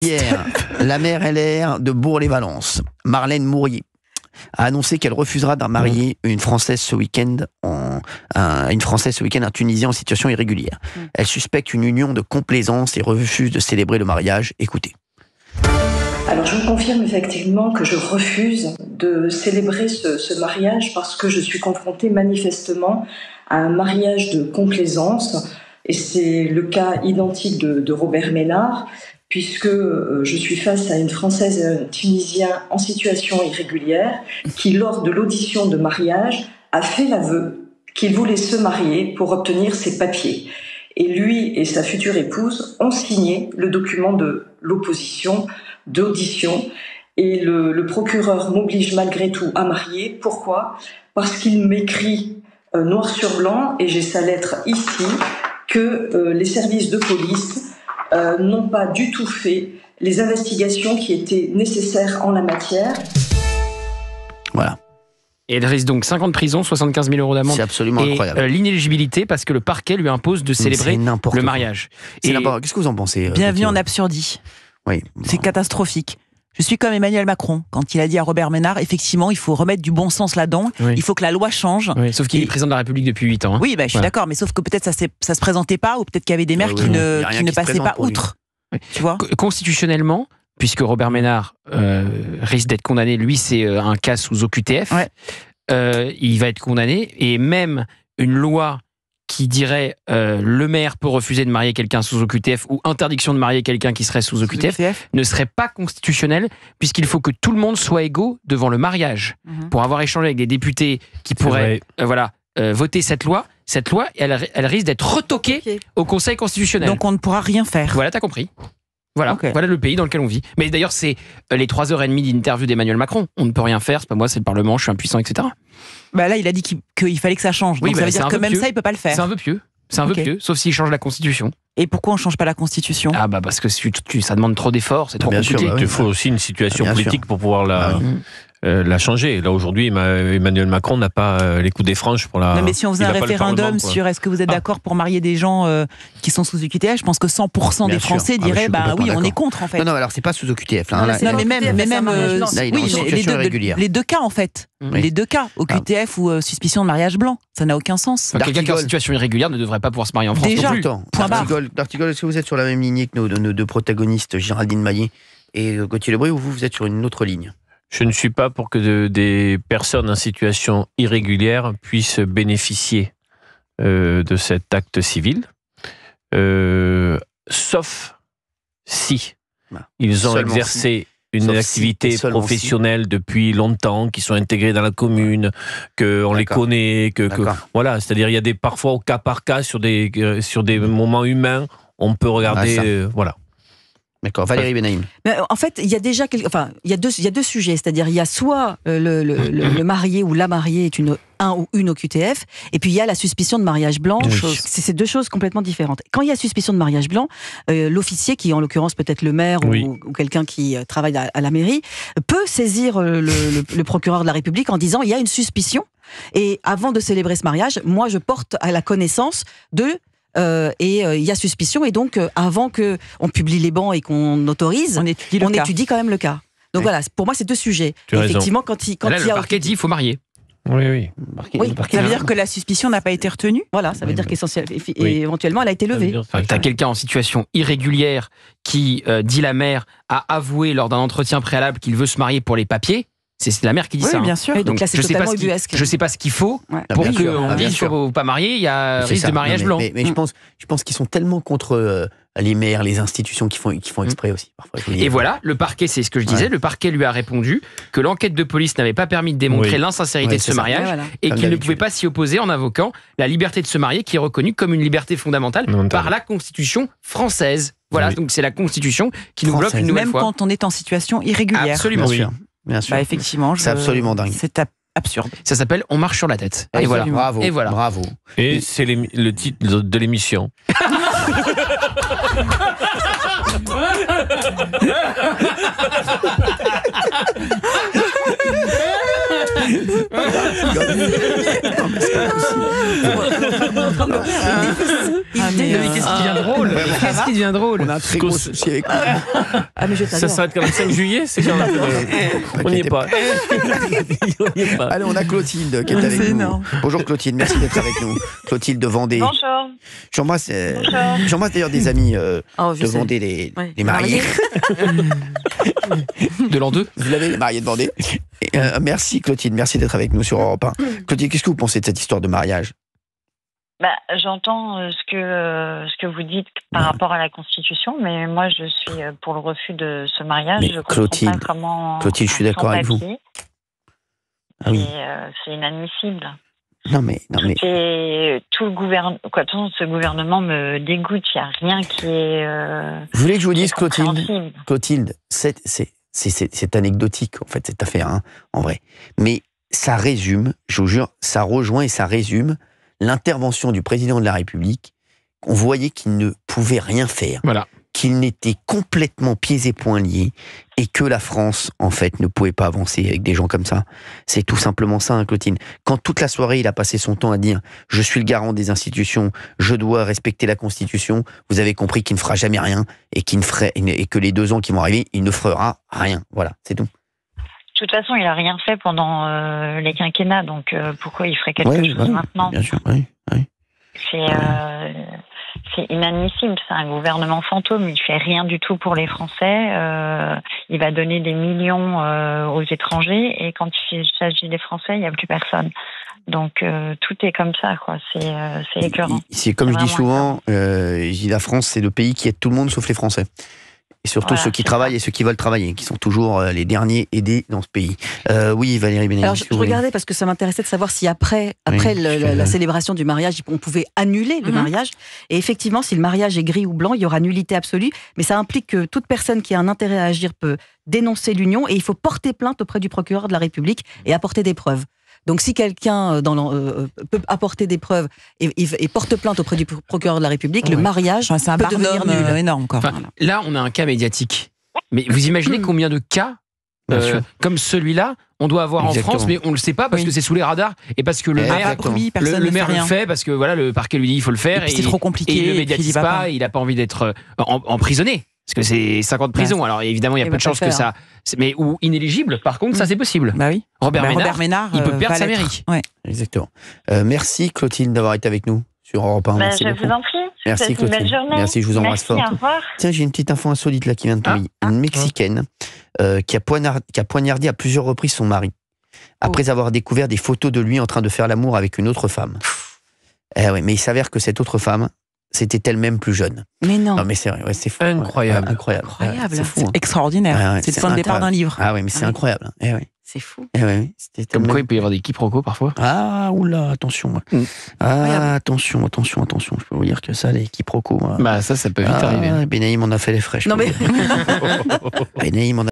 Hier, la maire LR de Bourg-les-Valences, Marlène Mourier, a annoncé qu'elle refusera de marier une Française ce week-end, un Tunisien en situation irrégulière. Elle suspecte une union de complaisance et refuse de célébrer le mariage. Écoutez. Alors je vous confirme effectivement que je refuse de célébrer ce mariage parce que je suis confrontée manifestement à un mariage de complaisance et c'est le cas identique de Robert Ménard puisque je suis face à une Française et un Tunisien en situation irrégulière qui lors de l'audition de mariage a fait l'aveu qu'il voulait se marier pour obtenir ses papiers. Et lui et sa future épouse ont signé le document de l'opposition d'audition et le procureur m'oblige malgré tout à marier. Pourquoi ? Parce qu'il m'écrit noir sur blanc, et j'ai sa lettre ici, que les services de police n'ont pas du tout fait les investigations qui étaient nécessaires en la matière. Voilà. Et elle risque donc 5 ans de prison, 75 000 € d'amende. C'est absolument incroyable. Et l'inéligibilité parce que le parquet lui impose de célébrer le mariage. Qu'est-ce que vous en pensez Bienvenue en absurdie. Oui. C'est catastrophique. Je suis comme Emmanuel Macron, quand il a dit à Robert Ménard, effectivement, il faut remettre du bon sens là-dedans, il faut que la loi change. Oui, sauf qu'il est président de la République depuis 8 ans. Hein. Oui, je suis d'accord, mais sauf que peut-être ça se présentait pas, ou peut-être qu'il y avait des maires qui ne passaient pas outre. Oui. Tu vois ? Constitutionnellement, puisque Robert Ménard risque d'être condamné, lui c'est un cas sous OQTF, il va être condamné, et même une loi qui dirait le maire peut refuser de marier quelqu'un sous OQTF ou interdiction de marier quelqu'un qui serait sous OQTF ne serait pas constitutionnelle puisqu'il faut que tout le monde soit égaux devant le mariage. Pour avoir échangé avec des députés qui pourraient voter cette loi, elle risque d'être retoquée au Conseil constitutionnel. Donc on ne pourra rien faire. Voilà, t'as compris. Voilà le pays dans lequel on vit. Mais d'ailleurs, c'est les 3h30 d'interview d'Emmanuel Macron. On ne peut rien faire, c'est pas moi, c'est le Parlement, je suis impuissant, etc. Là, il a dit qu'il fallait que ça change. Donc ça veut dire que même ça, il peut pas le faire. C'est un vœu pieux. C'est un vœu pieux, sauf s'il change la Constitution. Et pourquoi on change pas la Constitution ? Parce que ça demande trop d'efforts, c'est trop compliqué. Il faut aussi une situation politique pour pouvoir la changer. Là, aujourd'hui, Emmanuel Macron n'a pas les coups des franges pour la... Non, mais si on faisait un référendum sur est-ce que vous êtes d'accord pour marier des gens qui sont sous OQTF, je pense que 100% des Français diraient oui, on est contre, en fait. Non, alors c'est pas sous OQTF. Les deux cas, en fait. Les deux cas, OQTF ou suspicion de mariage blanc. Ça n'a aucun sens. Quelqu'un qui est en situation irrégulière ne devrait pas pouvoir se marier en France. Déjà, D'Artigol, est-ce que vous êtes sur la même lignée que nos deux protagonistes, Géraldine Maillet et Gauthier Lebret, ou vous êtes sur une autre ligne ? Je ne suis pas pour que des personnes en situation irrégulière puissent bénéficier de cet acte civil, sauf si ils ont exercé une activité professionnelle depuis longtemps, qui sont intégrés dans la commune, qu'on les connaît, voilà, c'est-à-dire il y a parfois au cas par cas sur des moments humains, on peut regarder, voilà. D'accord, Valérie Benaïm. En fait, il y a déjà il y a deux sujets, c'est-à-dire il y a soit le marié ou la mariée est un ou une OQTF, et puis il y a la suspicion de mariage blanc. C'est deux choses complètement différentes. Quand il y a suspicion de mariage blanc, l'officier, qui en l'occurrence peut être le maire ou quelqu'un qui travaille à la mairie, peut saisir le procureur de la République en disant il y a une suspicion, et avant de célébrer ce mariage, moi je porte à la connaissance il y a suspicion, et donc avant qu'on publie les bans et qu'on autorise, on étudie quand même le cas. Donc voilà, pour moi c'est deux sujets. Effectivement, quand le parquet dit il faut marier. Oui. Ça veut dire que la suspicion n'a pas été retenue. Voilà, ça veut dire qu'éventuellement elle a été levée. T'as quelqu'un en situation irrégulière qui, dit la mère, a avoué lors d'un entretien préalable qu'il veut se marier pour les papiers. C'est la mère qui dit ça. Oui, bien sûr. Donc là, c'est totalement ubuesque. Je sais pas ce qu'il faut pour qu'on dise qu'il ne faut pas marier. Il y a risque de mariage blanc. Mais je pense qu'ils sont tellement contre les maires, les institutions qui font exprès aussi. Parfois, et voilà, le parquet, c'est ce que je disais, le parquet lui a répondu que l'enquête de police n'avait pas permis de démontrer l'insincérité de ce mariage et qu'il ne pouvait pas s'y opposer en invoquant la liberté de se marier, qui est reconnue comme une liberté fondamentale par la Constitution française. Voilà, donc c'est la Constitution qui nous bloque une nouvelle fois. Même quand on est en situation irrégulière. Absolument. Bien sûr. Effectivement, c'est absolument dingue. C'est absurde. Ça s'appelle On marche sur la tête. Et voilà. Bravo. Et voilà. Bravo. Et c'est le titre de l'émission. Qu'est-ce qui devient drôle? Qu'est-ce qui devient drôle? On a un très gros souci avec Ah, mais je Ça s'arrête quand même 5 juillet, c'est quand même. On n'y est pas. Allez, on a Clotilde qui est avec nous. Bonjour Clotilde, merci d'être avec nous. Clotilde de Vendée. Bonjour. J'embrasse d'ailleurs des amis de Vendée, les mariés. De l'an 2. Vous l'avez, les mariés de Vendée. Merci Clotilde, merci d'être avec nous sur Europe 1. Clotilde, qu'est-ce que vous pensez de cette histoire de mariage? J'entends ce que vous dites par rapport à la Constitution, mais moi je suis pour le refus de ce mariage. Mais je comprends pas comment. Clotilde, je suis d'accord avec vous. Ah oui. C'est inadmissible. Non mais. Tout le gouvernement, ce gouvernement me dégoûte. Il n'y a rien qui est. Vous voulez que je vous dise, Clotilde, c'est anecdotique en fait cette affaire, hein, en vrai. Mais ça résume, je vous jure, ça rejoint et ça résume l'intervention du président de la République. On voyait qu'il ne pouvait rien faire, qu'il n'était complètement pieds et poings liés, et que la France, en fait, ne pouvait pas avancer avec des gens comme ça. C'est tout simplement ça, hein, Clotilde. Quand toute la soirée, il a passé son temps à dire « Je suis le garant des institutions, je dois respecter la Constitution », vous avez compris qu'il ne fera jamais rien, et que les 2 ans qui vont arriver, il ne fera rien. Voilà, c'est tout. De toute façon, il n'a rien fait pendant les quinquennats, donc pourquoi il ferait quelque chose maintenant? Bien sûr, oui. C'est inadmissible, c'est un gouvernement fantôme, il ne fait rien du tout pour les Français, il va donner des millions aux étrangers, et quand il s'agit des Français, il n'y a plus personne. Donc tout est comme ça, quoi. C'est écœurant. C'est comme je dis souvent, la France, c'est le pays qui aide tout le monde sauf les Français. Et surtout ceux qui travaillent et ceux qui veulent travailler, qui sont toujours les derniers aidés dans ce pays. Oui, Valérie Bénédicte. Alors, je regardais parce que ça m'intéressait de savoir si après la célébration du mariage, on pouvait annuler le mariage. Et effectivement, si le mariage est gris ou blanc, il y aura nullité absolue. Mais ça implique que toute personne qui a un intérêt à agir peut dénoncer l'union, et il faut porter plainte auprès du procureur de la République et apporter des preuves. Donc, si quelqu'un peut apporter des preuves et porte plainte auprès du procureur de la République, le mariage c'est un peut devenir nul. énorme. Quoi. Là, on a un cas médiatique. Mais vous imaginez combien de cas comme celui-là on doit avoir en France, mais on ne le sait pas parce que c'est sous les radars et parce que le maire le fait parce que le parquet lui dit il faut le faire et c'est trop compliqué. Et il ne le médiatise pas, il n'a pas envie d'être emprisonné. Parce que c'est 5 ans de prison. Alors évidemment, il y a peu de chances que ça. Mais ou inéligible, par contre, ça c'est possible. Bah oui. Robert Ménard, il peut perdre sa mairie. Ouais. Exactement. Merci Clotilde d'avoir été avec nous sur Europe 1. Merci beaucoup. Vous en prie. Merci Clotilde. Belle journée. Merci, je vous embrasse fort. Au revoir. Tiens, j'ai une petite info insolite là qui vient de tomber. Une Mexicaine qui a poignardé à plusieurs reprises son mari après avoir découvert des photos de lui en train de faire l'amour avec une autre femme. Mais il s'avère que cette autre femme, c'était elle-même plus jeune. Mais non. Non, mais c'est vrai, c'est fou. Incroyable. Incroyable. C'est fou. C'est extraordinaire. C'est le point de départ d'un livre. Ah oui, mais c'est incroyable. C'est fou. Comme quoi, il peut y avoir des quiproquos parfois. Ah, oula, attention. Attention. Je peux vous dire que ça, les quiproquos. Ça peut vite arriver. Benaïm en a fait les frais. Non, mais. Benaïm en a